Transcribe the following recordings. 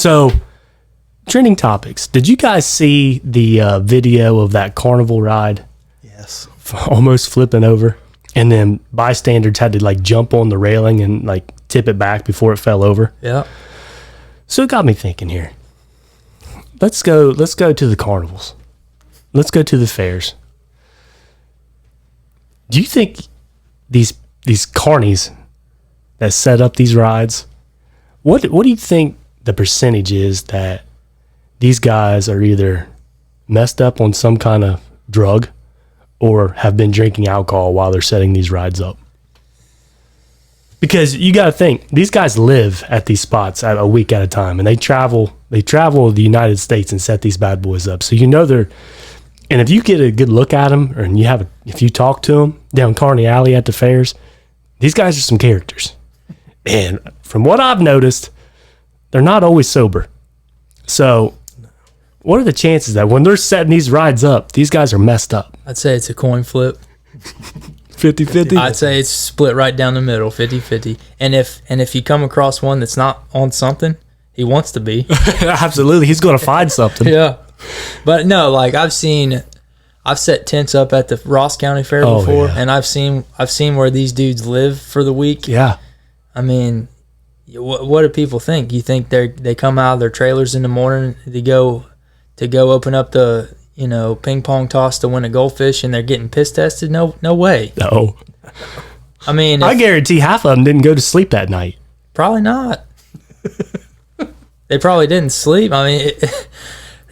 So, trending topics. Did you guys see the video of that carnival ride? Yes. Almost flipping over. And then bystanders had to like jump on the railing and like tip it back before it fell over. Yeah. So it got me thinking here. Let's go to the carnivals. Let's go to the fairs. Do you think these carnies that set up these rides, what do you think the percentage is that these guys are either messed up on some kind of drug or have been drinking alcohol while they're setting these rides up? Because you got to think, these guys live at these spots a week at a time, and they travel the United States and set these bad boys up. So they're, and if you get a good look at them, or if you talk to them down Carny Alley at the fairs, these guys are some characters. And from what I've noticed, they're not always sober. So what are the chances that when they're setting these rides up, these guys are messed up? I'd say it's a coin flip. 50-50? I'd say it's split right down the middle, 50-50. And if you come across one that's not on something, he wants to be. Absolutely. He's going to find something. Yeah. But no, like I've set tents up at the Ross County Fair before, yeah. and I've seen where these dudes live for the week. Yeah. I mean, what do people think? You think they come out of their trailers in the morning to go open up the ping pong toss to win a goldfish, and they're getting piss tested? No way. No. I mean, I guarantee half of them didn't go to sleep that night. Probably not. They probably didn't sleep. I mean,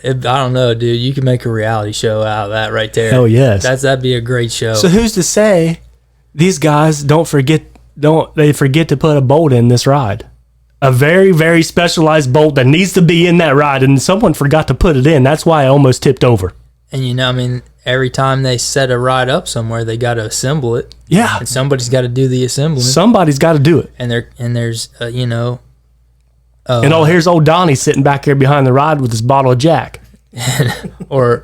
I don't know, dude. You can make a reality show out of that right there. Oh yes, that'd be a great show. So who's to say these guys forget to put a bolt in this ride? A very, very specialized bolt that needs to be in that ride, and someone forgot to put it in. That's why I almost tipped over. And I mean, every time they set a ride up somewhere, they got to assemble it. Yeah, and somebody's got to do the assembling. Somebody's got to do it. And there's and here's old Donnie sitting back here behind the ride with his bottle of Jack. Or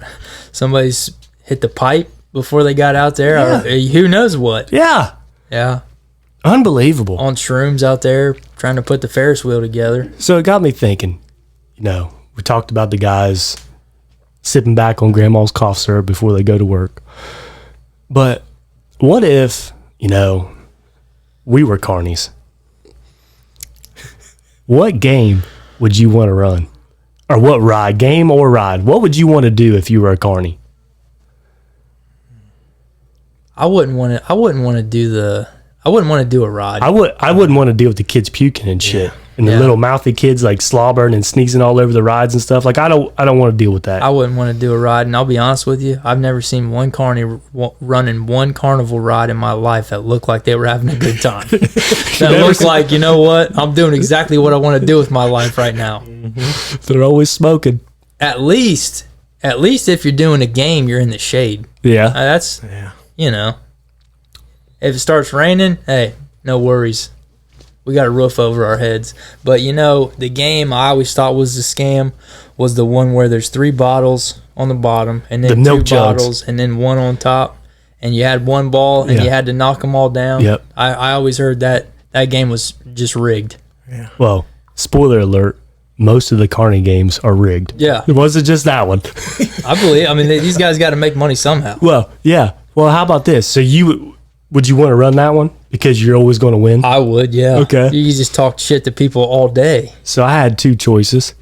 somebody's hit the pipe before they got out there. Yeah. Or who knows what. Yeah. Yeah. Unbelievable. On shrooms out there trying to put the Ferris wheel together. So it got me thinking, we talked about the guys sipping back on grandma's cough syrup before they go to work. But what if, we were carnies? What game would you want to run? Or what ride, game or ride? What would you want to do if you were a carny? I wouldn't want to do a ride. I wouldn't want to deal with the kids puking and shit. And the little mouthy kids like slobbering and sneezing all over the rides and stuff. Like I don't want to deal with that. I wouldn't want to do a ride, and I'll be honest with you, I've never seen one carny running one carnival ride in my life that looked like they were having a good time. That looked like, you know what? I'm doing exactly what I want to do with my life right now. Mm-hmm. They're always smoking. At least if you're doing a game, you're in the shade. Yeah. If it starts raining, hey, no worries. We got a roof over our heads. But, the game I always thought was a scam was the one where there's 3 bottles on the bottom and then 2 bottles and then 1 on top. And you had 1 ball and you had to knock them all down. Yep. I always heard that game was just rigged. Yeah. Well, spoiler alert, most of the carny games are rigged. Yeah. It wasn't just that one. I believe. I mean, these guys got to make money somehow. Well, yeah. Well, how about this? So would you want to run that one because you're always going to win? I would, yeah. Okay. You just talk shit to people all day. So I had 2 choices,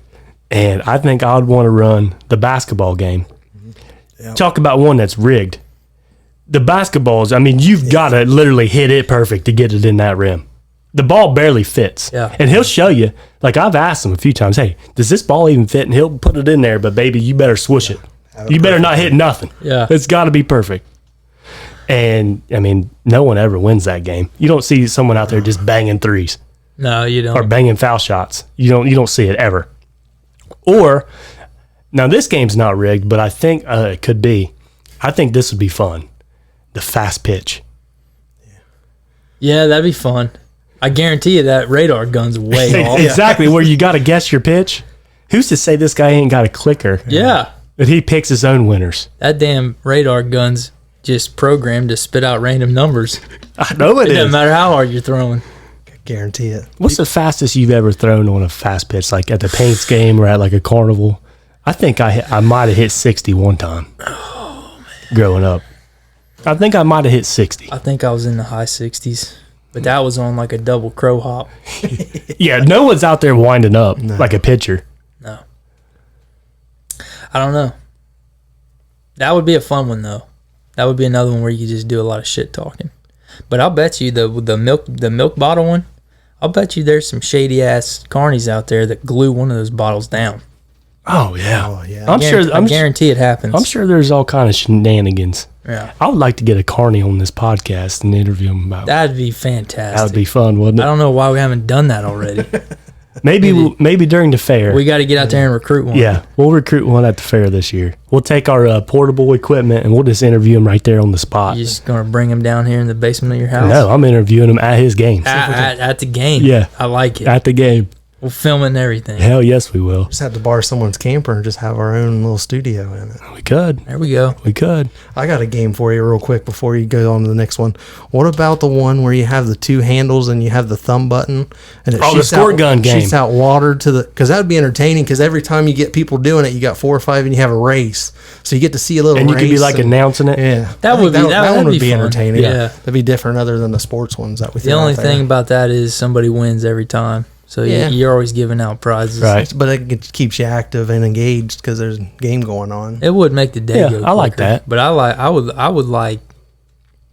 and I think I would want to run the basketball game. Yep. Talk about one that's rigged. The basketballs, I mean, you've got to literally hit it perfect to get it in that rim. The ball barely fits. Yeah. And he'll show you, like I've asked him a few times, hey, does this ball even fit? And he'll put it in there, but baby, you better swoosh it. You better not hit nothing. Yeah. It's got to be perfect. And, I mean, no one ever wins that game. You don't see someone out there just banging threes. No, you don't. Or banging foul shots. You don't see it ever. Or, now this game's not rigged, but I think it could be. I think this would be fun. The fast pitch. Yeah, that'd be fun. I guarantee you that radar gun's way off. Exactly, where you got to guess your pitch. Who's to say this guy ain't got a clicker? Yeah. But he picks his own winners. That damn radar gun's just programmed to spit out random numbers. I know it doesn't matter how hard you're throwing. Guarantee it. What's the fastest you've ever thrown on a fast pitch, like at the Paints game or at like a carnival? I think I might have hit 60 one time. Oh, man. Growing up. I think I might have hit 60. I think I was in the high 60s. But that was on like a double crow hop. Yeah, no one's out there winding up like a pitcher. No. I don't know. That would be a fun one, though. That would be another one where you could just do a lot of shit talking. But I'll bet you the milk bottle one, I'll bet you there's some shady ass carnies out there that glue one of those bottles down. Oh yeah, Oh, yeah. I guarantee it happens. I'm sure there's all kind of shenanigans. Yeah, I would like to get a carny on this podcast and interview him about. that'd be fantastic. That would be fun, wouldn't I it? don't know why we haven't done that already. Maybe during the fair. We got to get out there and recruit one. Yeah, we'll recruit one at the fair this year. We'll take our portable equipment and we'll just interview him right there on the spot. You just gonna bring him down here in the basement of your house? No, I'm interviewing him at his game. At the game. Yeah. I like it. At the game. We'll film it and everything. Hell yes, we will. Just have to borrow someone's camper and just have our own little studio in it. We could. There we go. We could. I got a game for you real quick before you go on to the next one. What about the one where you have the two handles and you have the thumb button and it Oh, the shoots squirt out, gun game. shoots out water to the, because that would be entertaining because every time you get people doing it, you got 4 or 5 and you have a race. So you get to see a little And you could be race like and- announcing it. Yeah. That I think would be- that that'd one would be be fun. entertaining. Yeah. That'd be different other than the sports ones that we The only thing about that is somebody wins every time. So Yeah. you're always giving out prizes. Right. But it keeps you active and engaged because there's a game going on. It would make the day Yeah, go I like quicker. that. But I would like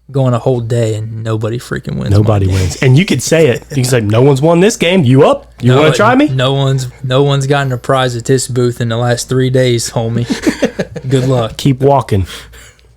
going a whole day and nobody freaking wins. Nobody my game. wins. And you could say it. You can say, no one's won this game. You up? You want to try me? No one's gotten a prize at this booth in the last 3 days, homie. Good luck. Keep walking.